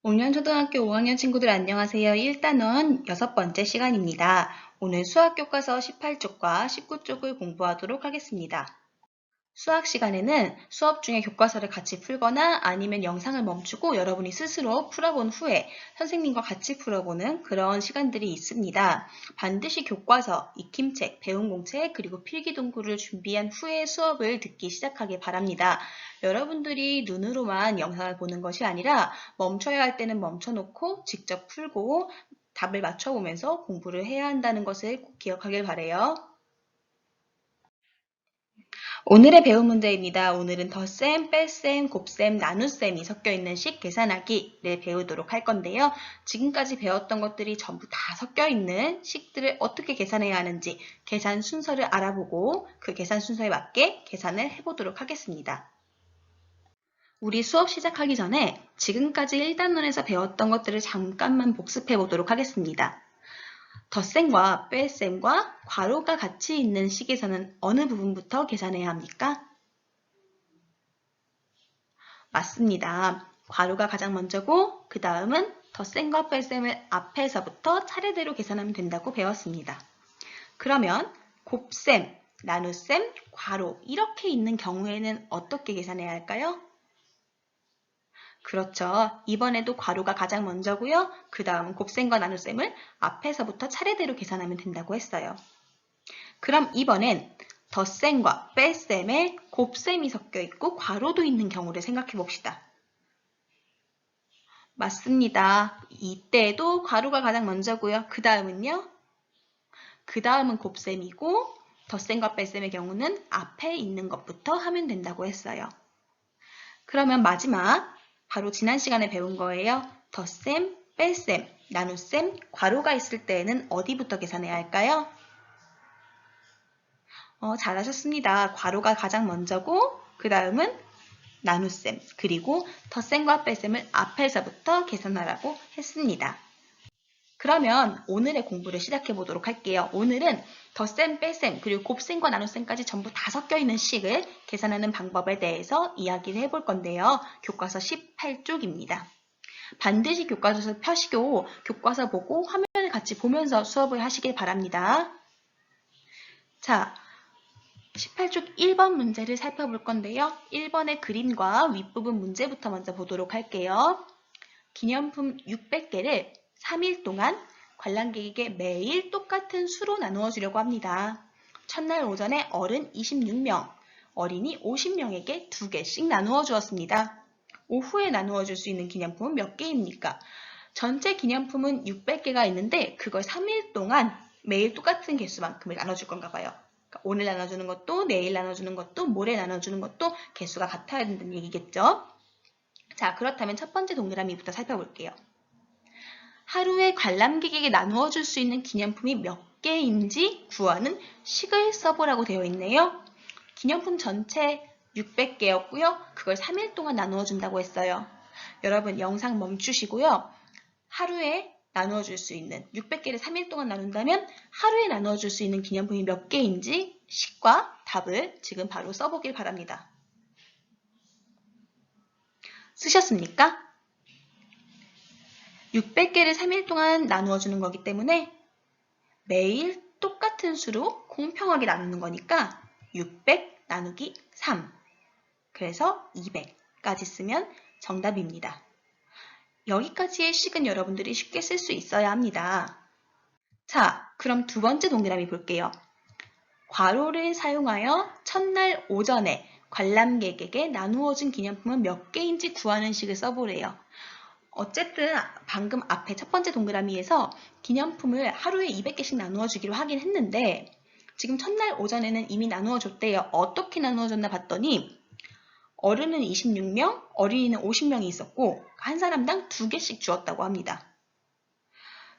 온년초등학교 5학년 친구들 안녕하세요. 1단원 6번째 시간입니다. 오늘 수학교과서 18쪽과 19쪽을 공부하도록 하겠습니다. 수학 시간에는 수업 중에 교과서를 같이 풀거나 아니면 영상을 멈추고 여러분이 스스로 풀어본 후에 선생님과 같이 풀어보는 그런 시간들이 있습니다. 반드시 교과서, 익힘책, 배운 공책, 그리고 필기동구를 준비한 후에 수업을 듣기 시작하길 바랍니다. 여러분들이 눈으로만 영상을 보는 것이 아니라 멈춰야 할 때는 멈춰놓고 직접 풀고 답을 맞춰보면서 공부를 해야 한다는 것을 꼭 기억하길 바라요. 오늘의 배운 문제입니다. 오늘은 덧셈, 뺄셈, 곱셈, 나눗셈이 섞여있는 식 계산하기를 배우도록 할 건데요. 지금까지 배웠던 것들이 전부 다 섞여있는 식들을 어떻게 계산해야 하는지 계산 순서를 알아보고 그 계산 순서에 맞게 계산을 해보도록 하겠습니다. 우리 수업 시작하기 전에 지금까지 1단원에서 배웠던 것들을 잠깐만 복습해 보도록 하겠습니다. 덧셈과 뺄셈과 괄호가 같이 있는 식에서는 어느 부분부터 계산해야 합니까? 맞습니다. 괄호가 가장 먼저고 그 다음은 덧셈과 뺄셈을 앞에서부터 차례대로 계산하면 된다고 배웠습니다. 그러면 곱셈, 나눗셈, 괄호 이렇게 있는 경우에는 어떻게 계산해야 할까요? 그렇죠. 이번에도 괄호가 가장 먼저고요. 그 다음은 곱셈과 나눗셈을 앞에서부터 차례대로 계산하면 된다고 했어요. 그럼 이번엔 덧셈과 뺄셈에 곱셈이 섞여 있고 괄호도 있는 경우를 생각해 봅시다. 맞습니다. 이때도 괄호가 가장 먼저고요. 그 다음은요? 그 다음은 곱셈이고 덧셈과 뺄셈의 경우는 앞에 있는 것부터 하면 된다고 했어요. 그러면 마지막 바로 지난 시간에 배운 거예요. 덧셈, 뺄셈, 나눗셈, 괄호가 있을 때에는 어디부터 계산해야 할까요? 잘하셨습니다. 괄호가 가장 먼저고 그 다음은 나눗셈, 그리고 덧셈과 뺄셈을 앞에서부터 계산하라고 했습니다. 그러면 오늘의 공부를 시작해 보도록 할게요. 오늘은 덧셈, 뺄셈, 그리고 곱셈과 나눗셈까지 전부 다 섞여 있는 식을 계산하는 방법에 대해서 이야기를 해볼 건데요. 교과서 18쪽입니다. 반드시 교과서를 펴시고 교과서 보고 화면을 같이 보면서 수업을 하시길 바랍니다. 자, 18쪽 1번 문제를 살펴볼 건데요. 1번의 그림과 윗부분 문제부터 먼저 보도록 할게요. 기념품 600개를 3일 동안 관람객에게 매일 똑같은 수로 나누어 주려고 합니다. 첫날 오전에 어른 26명, 어린이 50명에게 2개씩 나누어 주었습니다. 오후에 나누어 줄 수 있는 기념품은 몇 개입니까? 전체 기념품은 600개가 있는데 그걸 3일 동안 매일 똑같은 개수만큼을 나눠줄 건가 봐요. 그러니까 오늘 나눠주는 것도 내일 나눠주는 것도 모레 나눠주는 것도 개수가 같아야 된다는 얘기겠죠? 자, 그렇다면 첫 번째 동그라미부터 살펴볼게요. 하루에 관람객에게 나누어 줄 수 있는 기념품이 몇 개인지 구하는 식을 써보라고 되어 있네요. 기념품 전체 600개였고요. 그걸 3일 동안 나누어 준다고 했어요. 여러분 영상 멈추시고요. 하루에 나누어 줄 수 있는 600개를 3일 동안 나눈다면 하루에 나누어 줄 수 있는 기념품이 몇 개인지 식과 답을 지금 바로 써보길 바랍니다. 쓰셨습니까? 600개를 3일 동안 나누어 주는 거기 때문에 매일 똑같은 수로 공평하게 나누는 거니까 600 나누기 3 그래서 200까지 쓰면 정답입니다. 여기까지의 식은 여러분들이 쉽게 쓸 수 있어야 합니다. 자, 그럼 두 번째 동그라미 볼게요. 괄호를 사용하여 첫날 오전에 관람객에게 나누어 준 기념품은 몇 개인지 구하는 식을 써보래요. 어쨌든 방금 앞에 첫 번째 동그라미에서 기념품을 하루에 200개씩 나누어 주기로 하긴 했는데 지금 첫날 오전에는 이미 나누어 줬대요. 어떻게 나누어 줬나 봤더니 어른은 26명, 어린이는 50명이 있었고 한 사람당 2개씩 주었다고 합니다.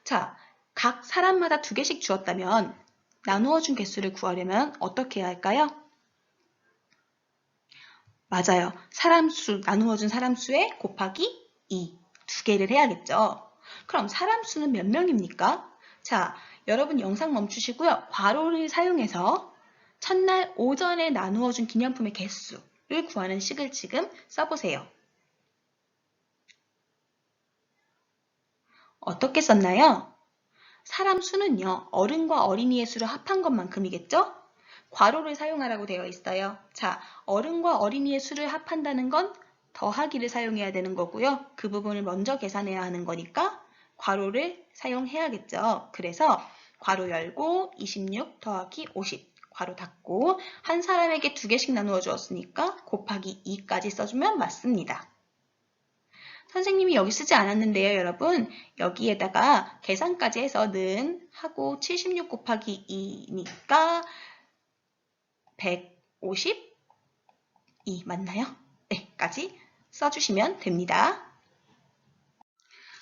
자, 각 사람마다 2개씩 주었다면 나누어 준 개수를 구하려면 어떻게 해야 할까요? 맞아요. 사람 수, 나누어 준 사람 수에 곱하기 2. 2개를 해야겠죠. 그럼 사람 수는 몇 명입니까? 자, 여러분 영상 멈추시고요. 괄호를 사용해서 첫날 오전에 나누어 준 기념품의 개수를 구하는 식을 지금 써보세요. 어떻게 썼나요? 사람 수는요, 어른과 어린이의 수를 합한 것만큼이겠죠? 괄호를 사용하라고 되어 있어요. 자, 어른과 어린이의 수를 합한다는 건 더하기를 사용해야 되는 거고요. 그 부분을 먼저 계산해야 하는 거니까 괄호를 사용해야겠죠. 그래서 괄호 열고 26 더하기 50 괄호 닫고 한 사람에게 2개씩 나누어 주었으니까 곱하기 2까지 써주면 맞습니다. 선생님이 여기 쓰지 않았는데요, 여러분. 여기에다가 계산까지 해서 는 하고 76 곱하기 2니까 152 맞나요? 네, 까지 써주시면 됩니다.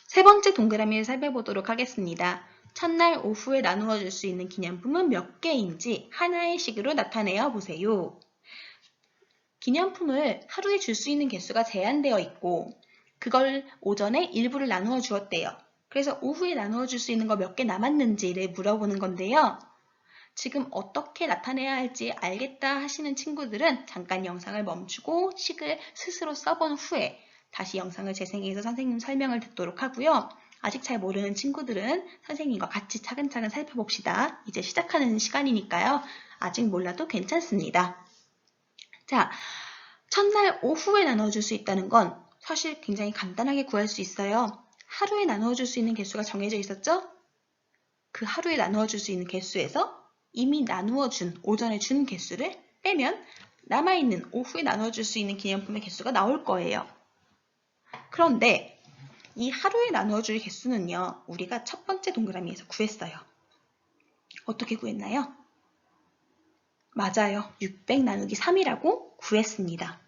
세 번째 동그라미를 살펴보도록 하겠습니다. 첫날 오후에 나누어 줄 수 있는 기념품은 몇 개인지 하나의 식으로 나타내어 보세요. 기념품을 하루에 줄 수 있는 개수가 제한되어 있고 그걸 오전에 일부를 나누어 주었대요. 그래서 오후에 나누어 줄 수 있는 거 몇 개 남았는지를 물어보는 건데요. 지금 어떻게 나타내야 할지 알겠다 하시는 친구들은 잠깐 영상을 멈추고 식을 스스로 써본 후에 다시 영상을 재생해서 선생님 설명을 듣도록 하고요. 아직 잘 모르는 친구들은 선생님과 같이 차근차근 살펴봅시다. 이제 시작하는 시간이니까요. 아직 몰라도 괜찮습니다. 자, 첫날 오후에 나눠줄 수 있다는 건 사실 굉장히 간단하게 구할 수 있어요. 하루에 나누어줄 수 있는 개수가 정해져 있었죠? 그 하루에 나누어줄 수 있는 개수에서 이미 나누어준, 오전에 준 개수를 빼면 남아있는 오후에 나누어줄 수 있는 기념품의 개수가 나올 거예요. 그런데 이 하루에 나누어줄 개수는요, 우리가 첫 번째 동그라미에서 구했어요. 어떻게 구했나요? 맞아요. 600 나누기 3이라고 구했습니다.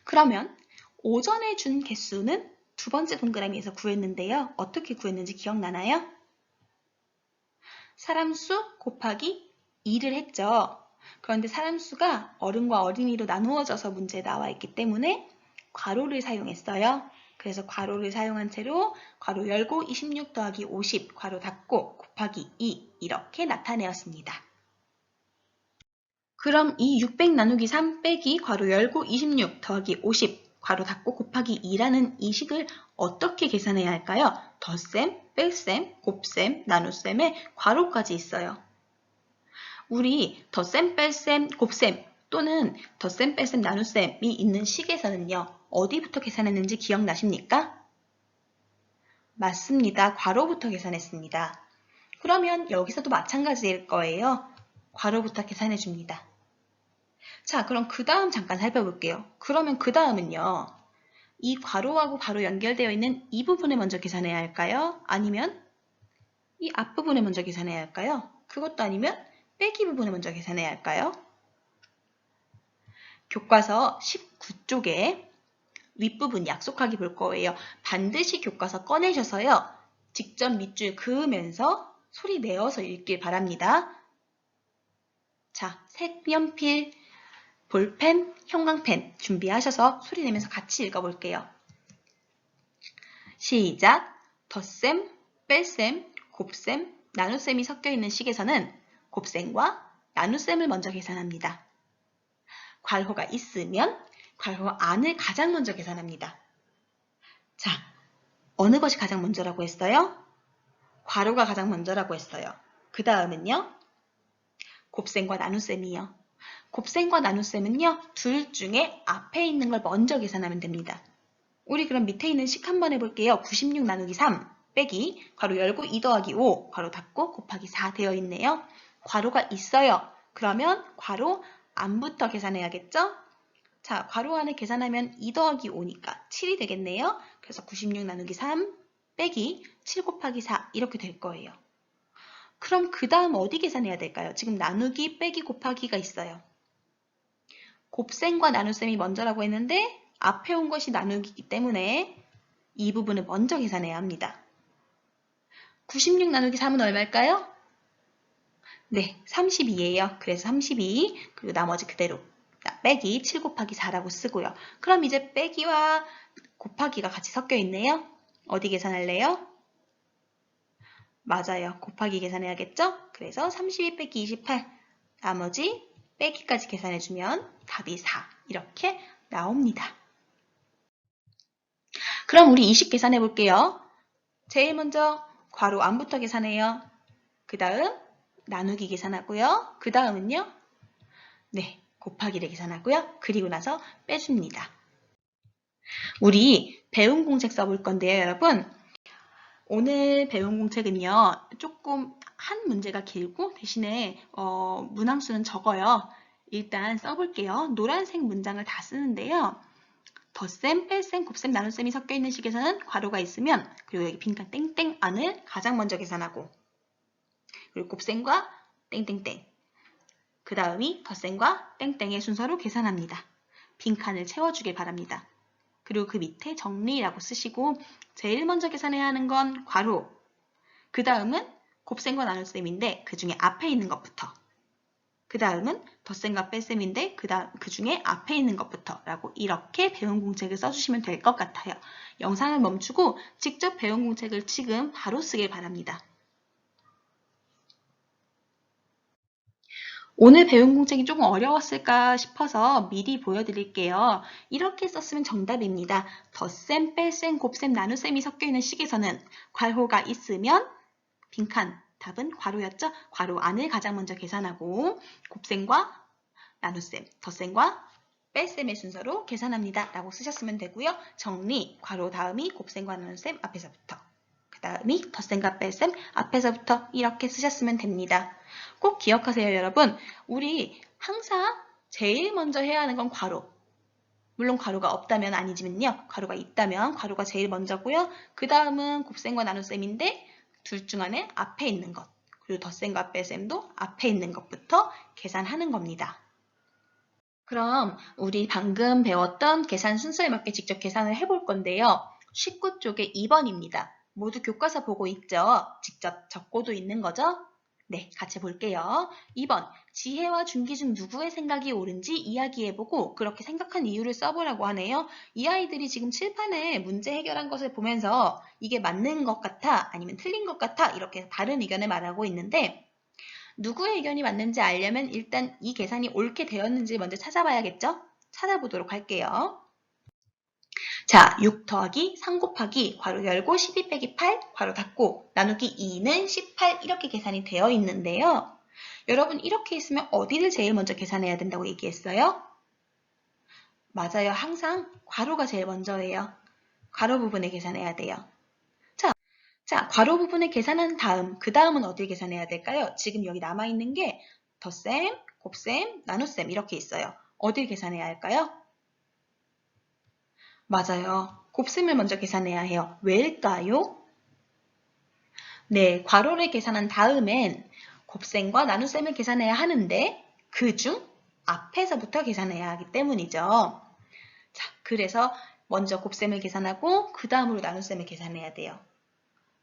그러면 오전에 준 개수는 두 번째 동그라미에서 구했는데요. 어떻게 구했는지 기억나나요? 사람 수 곱하기 2를 했죠. 그런데 사람 수가 어른과 어린이로 나누어져서 문제에 나와 있기 때문에 괄호를 사용했어요. 그래서 괄호를 사용한 채로 괄호 열고 26 더하기 50 괄호 닫고 곱하기 2 이렇게 나타내었습니다. 그럼 이 600 나누기 3 빼기 괄호 열고 26 더하기 50 괄호 닫고 곱하기 2라는 이 식을 어떻게 계산해야 할까요? 덧셈, 뺄셈, 곱셈, 나눗셈에 괄호까지 있어요. 우리 덧셈, 뺄셈, 곱셈 또는 덧셈, 뺄셈, 나눗셈이 있는 식에서는요. 어디부터 계산했는지 기억나십니까? 맞습니다. 괄호부터 계산했습니다. 그러면 여기서도 마찬가지일 거예요. 괄호부터 계산해 줍니다. 자, 그럼 그 다음 잠깐 살펴볼게요. 그러면 그 다음은요. 이 괄호하고 괄호 연결되어 있는 이 부분을 먼저 계산해야 할까요? 아니면 이 앞부분을 먼저 계산해야 할까요? 그것도 아니면 빼기 부분을 먼저 계산해야 할까요? 교과서 19쪽에 윗부분 약속하기 볼 거예요. 반드시 교과서 꺼내셔서요. 직접 밑줄 그으면서 소리 내어서 읽길 바랍니다. 자, 색연필, 볼펜, 형광펜 준비하셔서 소리 내면서 같이 읽어볼게요. 시작! 덧셈, 뺄셈, 곱셈, 나눗셈이 섞여있는 식에서는 곱셈과 나눗셈을 먼저 계산합니다. 괄호가 있으면 괄호 안을 가장 먼저 계산합니다. 자, 어느 것이 가장 먼저라고 했어요? 괄호가 가장 먼저라고 했어요. 그 다음은요? 곱셈과 나눗셈이요. 곱셈과 나눗셈은요, 둘 중에 앞에 있는 걸 먼저 계산하면 됩니다. 우리 그럼 밑에 있는 식 한번 해볼게요. 96 나누기 3 빼기 괄호 열고 2 더하기 5 괄호 닫고 곱하기 4 되어 있네요. 괄호가 있어요. 그러면 괄호 안부터 계산해야겠죠? 자, 괄호 안을 계산하면 2 더하기 5니까 7이 되겠네요. 그래서 96 나누기 3 빼기 7 곱하기 4 이렇게 될 거예요. 그럼 그 다음 어디 계산해야 될까요? 지금 나누기, 빼기, 곱하기가 있어요. 곱셈과 나눗셈이 먼저라고 했는데 앞에 온 것이 나누기이기 때문에 이 부분을 먼저 계산해야 합니다. 96 나누기 3은 얼마일까요? 네, 32예요. 그래서 32 그리고 나머지 그대로 빼기 7 곱하기 4라고 쓰고요. 그럼 이제 빼기와 곱하기가 같이 섞여 있네요. 어디 계산할래요? 맞아요. 곱하기 계산해야겠죠? 그래서 32 빼기 28 나머지 빼기까지 계산해주면 답이 4 이렇게 나옵니다. 그럼 우리 20 계산해 볼게요. 제일 먼저 괄호 안부터 계산해요. 그 다음 나누기 계산하고요. 그 다음은요. 네, 곱하기를 계산하고요. 그리고 나서 빼줍니다. 우리 배운 공책 써볼 건데요, 여러분. 오늘 배운 공책은요. 조금 한 문제가 길고 대신에 문항수는 적어요. 일단 써볼게요. 노란색 문장을 다 쓰는데요. 덧셈, 뺄셈, 곱셈, 나눗셈이 섞여있는 식에서는 괄호가 있으면 그리고 여기 빈칸 땡땡 안을 가장 먼저 계산하고 그리고 곱셈과 땡땡땡 그 다음이 덧셈과 땡땡의 순서로 계산합니다. 빈칸을 채워주길 바랍니다. 그리고 그 밑에 정리라고 쓰시고 제일 먼저 계산해야 하는 건 괄호 그 다음은 곱셈과 나눗셈인데 그 중에 앞에 있는 것부터 그 다음은 덧셈과 뺄셈인데 그 중에 앞에 있는 것부터 라고 이렇게 배운 공책을 써주시면 될 것 같아요. 영상을 멈추고 직접 배운 공책을 지금 바로 쓰길 바랍니다. 오늘 배운 공책이 조금 어려웠을까 싶어서 미리 보여드릴게요. 이렇게 썼으면 정답입니다. 덧셈, 뺄셈, 곱셈, 나눗셈이 섞여있는 식에서는 괄호가 있으면 빈칸 답은 괄호였죠? 괄호 안을 가장 먼저 계산하고 곱셈과 나눗셈, 덧셈과 뺄셈의 순서로 계산합니다. 라고 쓰셨으면 되고요. 정리, 괄호 다음이 곱셈과 나눗셈 앞에서부터 그 다음이 덧셈과 뺄셈 앞에서부터 이렇게 쓰셨으면 됩니다. 꼭 기억하세요, 여러분. 우리 항상 제일 먼저 해야 하는 건 괄호. 물론 괄호가 없다면 아니지만요. 괄호가 있다면 괄호가 제일 먼저고요. 그 다음은 곱셈과 나눗셈인데 둘 중 안에 앞에 있는 것, 그리고 덧셈과 뺄셈도 앞에 있는 것부터 계산하는 겁니다. 그럼 우리 방금 배웠던 계산 순서에 맞게 직접 계산을 해볼 건데요. 19쪽에 2번입니다. 모두 교과서 보고 있죠? 직접 적고도 있는 거죠? 네, 같이 볼게요. 2번, 지혜와 준기 중 누구의 생각이 옳은지 이야기해보고 그렇게 생각한 이유를 써보라고 하네요. 이 아이들이 지금 칠판에 문제 해결한 것을 보면서 이게 맞는 것 같아 아니면 틀린 것 같아 이렇게 다른 의견을 말하고 있는데 누구의 의견이 맞는지 알려면 일단 이 계산이 옳게 되었는지 먼저 찾아봐야겠죠? 찾아보도록 할게요. 자, 6 더하기 3 곱하기 괄호 열고 12 빼기 8 괄호 닫고 나누기 2는 18 이렇게 계산이 되어 있는데요. 여러분 이렇게 있으면 어디를 제일 먼저 계산해야 된다고 얘기했어요? 맞아요. 항상 괄호가 제일 먼저예요. 괄호 부분을 계산해야 돼요. 자, 괄호 부분을 계산한 다음 그 다음은 어딜 계산해야 될까요? 지금 여기 남아있는 게 덧셈, 곱셈, 나눗셈 이렇게 있어요. 어딜 계산해야 할까요? 맞아요. 곱셈을 먼저 계산해야 해요. 왜일까요? 네, 괄호를 계산한 다음엔 곱셈과 나눗셈을 계산해야 하는데 그중 앞에서부터 계산해야 하기 때문이죠. 자, 그래서 먼저 곱셈을 계산하고 그 다음으로 나눗셈을 계산해야 돼요.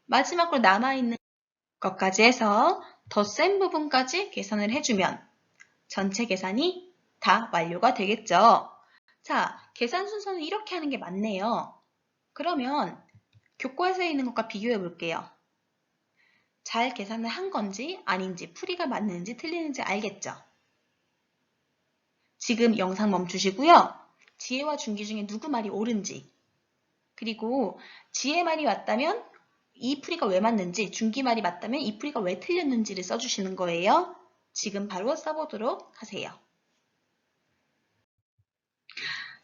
마지막으로 남아있는 것까지 해서 덧셈 부분까지 계산을 해주면 전체 계산이 다 완료가 되겠죠. 자, 계산 순서는 이렇게 하는 게 맞네요. 그러면 교과서에 있는 것과 비교해 볼게요. 잘 계산을 한 건지 아닌지 풀이가 맞는지 틀리는지 알겠죠? 지금 영상 멈추시고요. 지혜와 준기 중에 누구 말이 옳은지 그리고 지혜 말이 맞다면 이 풀이가 왜 맞는지 준기 말이 맞다면 이 풀이가 왜 틀렸는지를 써주시는 거예요. 지금 바로 써보도록 하세요.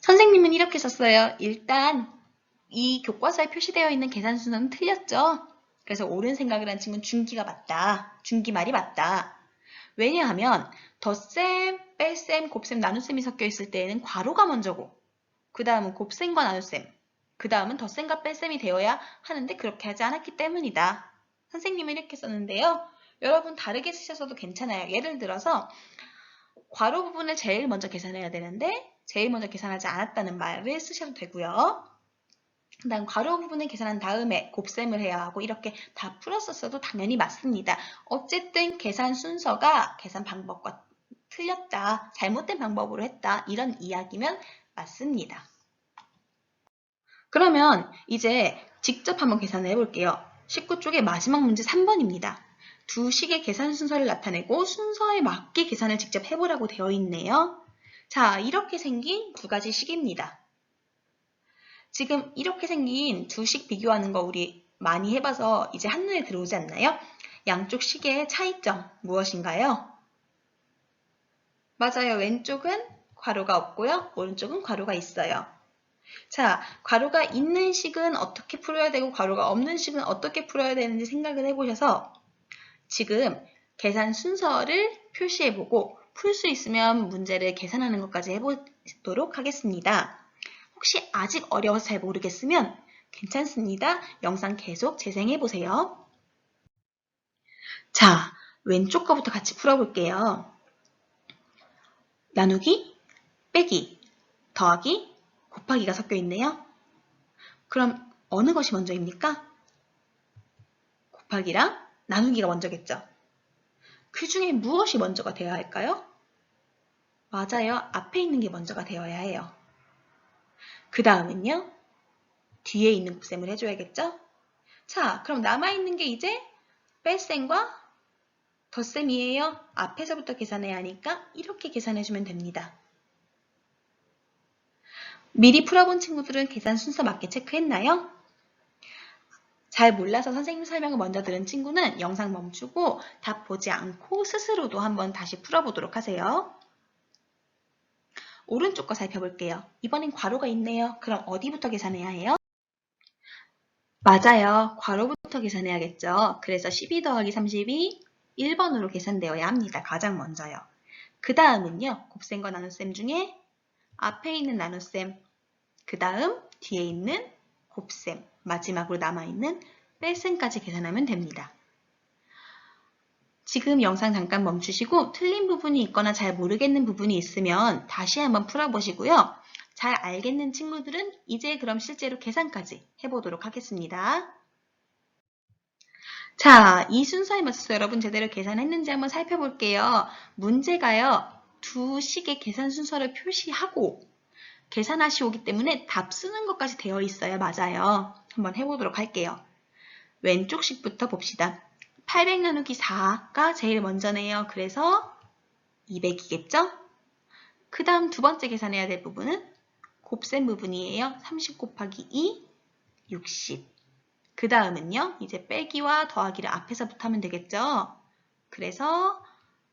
선생님은 이렇게 썼어요. 일단 이 교과서에 표시되어 있는 계산 순서는 틀렸죠. 그래서 옳은 생각을 한 친구는 준기가 맞다. 준기 말이 맞다. 왜냐하면 덧셈, 뺄셈, 곱셈, 나눗셈이 섞여 있을 때에는 괄호가 먼저고 그 다음은 곱셈과 나눗셈, 그 다음은 덧셈과 뺄셈이 되어야 하는데 그렇게 하지 않았기 때문이다. 선생님은 이렇게 썼는데요. 여러분 다르게 쓰셔도 괜찮아요. 예를 들어서 괄호 부분을 제일 먼저 계산해야 되는데 제일 먼저 계산하지 않았다는 말을 쓰셔도 되고요. 그 다음 괄호 부분을 계산한 다음에 곱셈을 해야 하고 이렇게 다 풀었었어도 당연히 맞습니다. 어쨌든 계산 순서가 계산 방법과 틀렸다, 잘못된 방법으로 했다 이런 이야기면 맞습니다. 그러면 이제 직접 한번 계산을 해볼게요. 19쪽의 마지막 문제 3번입니다. 두 식의 계산 순서를 나타내고 순서에 맞게 계산을 직접 해보라고 되어 있네요. 자, 이렇게 생긴 두 가지 식입니다. 지금 이렇게 생긴 두 식 비교하는 거 우리 많이 해봐서 이제 한눈에 들어오지 않나요? 양쪽 식의 차이점 무엇인가요? 맞아요. 왼쪽은 괄호가 없고요. 오른쪽은 괄호가 있어요. 자, 괄호가 있는 식은 어떻게 풀어야 되고 괄호가 없는 식은 어떻게 풀어야 되는지 생각을 해보셔서 지금 계산 순서를 표시해보고 풀 수 있으면 문제를 계산하는 것까지 해보도록 하겠습니다. 혹시 아직 어려워서 잘 모르겠으면 괜찮습니다. 영상 계속 재생해보세요. 자, 왼쪽 거부터 같이 풀어볼게요. 나누기, 빼기, 더하기, 곱하기가 섞여 있네요. 그럼 어느 것이 먼저입니까? 곱하기랑 나누기가 먼저겠죠. 그 중에 무엇이 먼저가 되어야 할까요? 맞아요. 앞에 있는 게 먼저가 되어야 해요. 그 다음은요. 뒤에 있는 곱셈을 해줘야겠죠? 자, 그럼 남아있는 게 이제 뺄셈과 덧셈이에요. 앞에서부터 계산해야 하니까 이렇게 계산해주면 됩니다. 미리 풀어본 친구들은 계산 순서 맞게 체크했나요? 잘 몰라서 선생님 설명을 먼저 들은 친구는 영상 멈추고 답 보지 않고 스스로도 한번 다시 풀어보도록 하세요. 오른쪽 거 살펴볼게요. 이번엔 괄호가 있네요. 그럼 어디부터 계산해야 해요? 맞아요. 괄호부터 계산해야겠죠. 그래서 12 더하기 32, 1번으로 계산되어야 합니다. 가장 먼저요. 그 다음은요. 곱셈과 나눗셈 중에 앞에 있는 나눗셈, 그 다음 뒤에 있는 곱셈, 마지막으로 남아있는 뺄셈까지 계산하면 됩니다. 지금 영상 잠깐 멈추시고 틀린 부분이 있거나 잘 모르겠는 부분이 있으면 다시 한번 풀어보시고요. 잘 알겠는 친구들은 이제 그럼 실제로 계산까지 해보도록 하겠습니다. 자, 이 순서에 맞춰서 여러분 제대로 계산했는지 한번 살펴볼게요. 문제가요. 두 식의 계산 순서를 표시하고 계산하시 오기 때문에 답 쓰는 것까지 되어 있어요. 맞아요. 한번 해보도록 할게요. 왼쪽 식부터 봅시다. 800 나누기 4가 제일 먼저네요. 그래서 200이겠죠? 그 다음 두 번째 계산해야 될 부분은 곱셈 부분이에요. 30 곱하기 2, 60. 그 다음은요. 이제 빼기와 더하기를 앞에서부터 하면 되겠죠? 그래서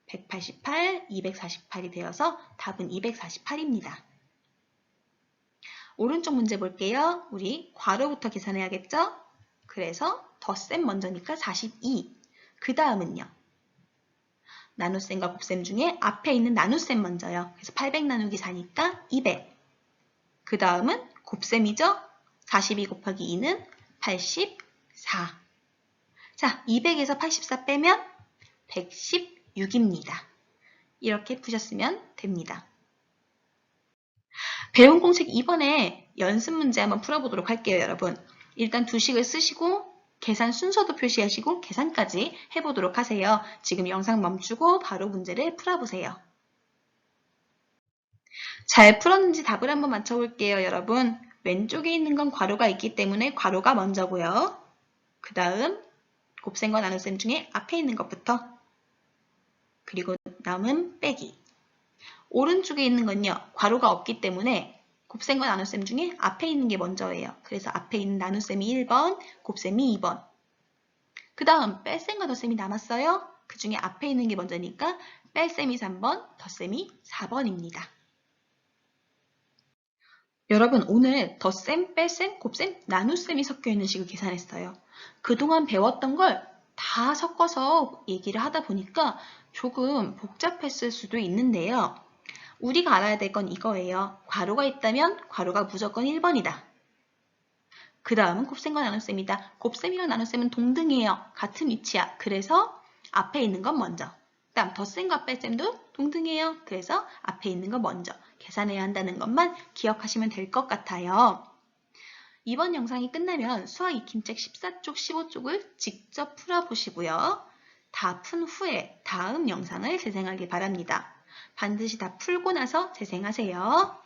188, 248이 되어서 답은 248입니다. 오른쪽 문제 볼게요. 우리 괄호부터 계산해야겠죠? 그래서 덧셈 먼저니까 42. 그 다음은요. 나눗셈과 곱셈 중에 앞에 있는 나눗셈 먼저요. 그래서 800 나누기 4니까 200. 그 다음은 곱셈이죠. 42 곱하기 2는 84. 자, 200에서 84 빼면 116입니다. 이렇게 푸셨으면 됩니다. 배운 공식 이번에 연습 문제 한번 풀어보도록 할게요, 여러분. 일단 두 식을 쓰시고 계산 순서도 표시하시고 계산까지 해보도록 하세요. 지금 영상 멈추고 바로 문제를 풀어보세요. 잘 풀었는지 답을 한번 맞춰볼게요, 여러분. 왼쪽에 있는 건 괄호가 있기 때문에 괄호가 먼저고요. 그 다음 곱셈과 나눗셈 중에 앞에 있는 것부터 그리고 남은 빼기. 오른쪽에 있는 건요. 괄호가 없기 때문에 곱셈과 나눗셈 중에 앞에 있는 게 먼저예요. 그래서 앞에 있는 나눗셈이 1번, 곱셈이 2번. 그 다음 뺄셈과 덧셈이 남았어요. 그 중에 앞에 있는 게 먼저니까 뺄셈이 3번, 덧셈이 4번입니다. 여러분 오늘 덧셈, 뺄셈, 곱셈, 나눗셈이 섞여있는 식을 계산했어요. 그동안 배웠던 걸 다 섞어서 얘기를 하다 보니까 조금 복잡했을 수도 있는데요. 우리가 알아야 될 건 이거예요. 괄호가 있다면 괄호가 무조건 1번이다. 그 다음은 곱셈과 나눗셈이다. 곱셈이랑 나눗셈은 동등해요. 같은 위치야. 그래서 앞에 있는 건 먼저. 그 다음 덧셈과 뺄셈도 동등해요. 그래서 앞에 있는 건 먼저. 계산해야 한다는 것만 기억하시면 될 것 같아요. 이번 영상이 끝나면 수학 익힘책 14쪽, 15쪽을 직접 풀어보시고요. 다 푼 후에 다음 영상을 재생하길 바랍니다. 반드시 다 풀고 나서 재생하세요.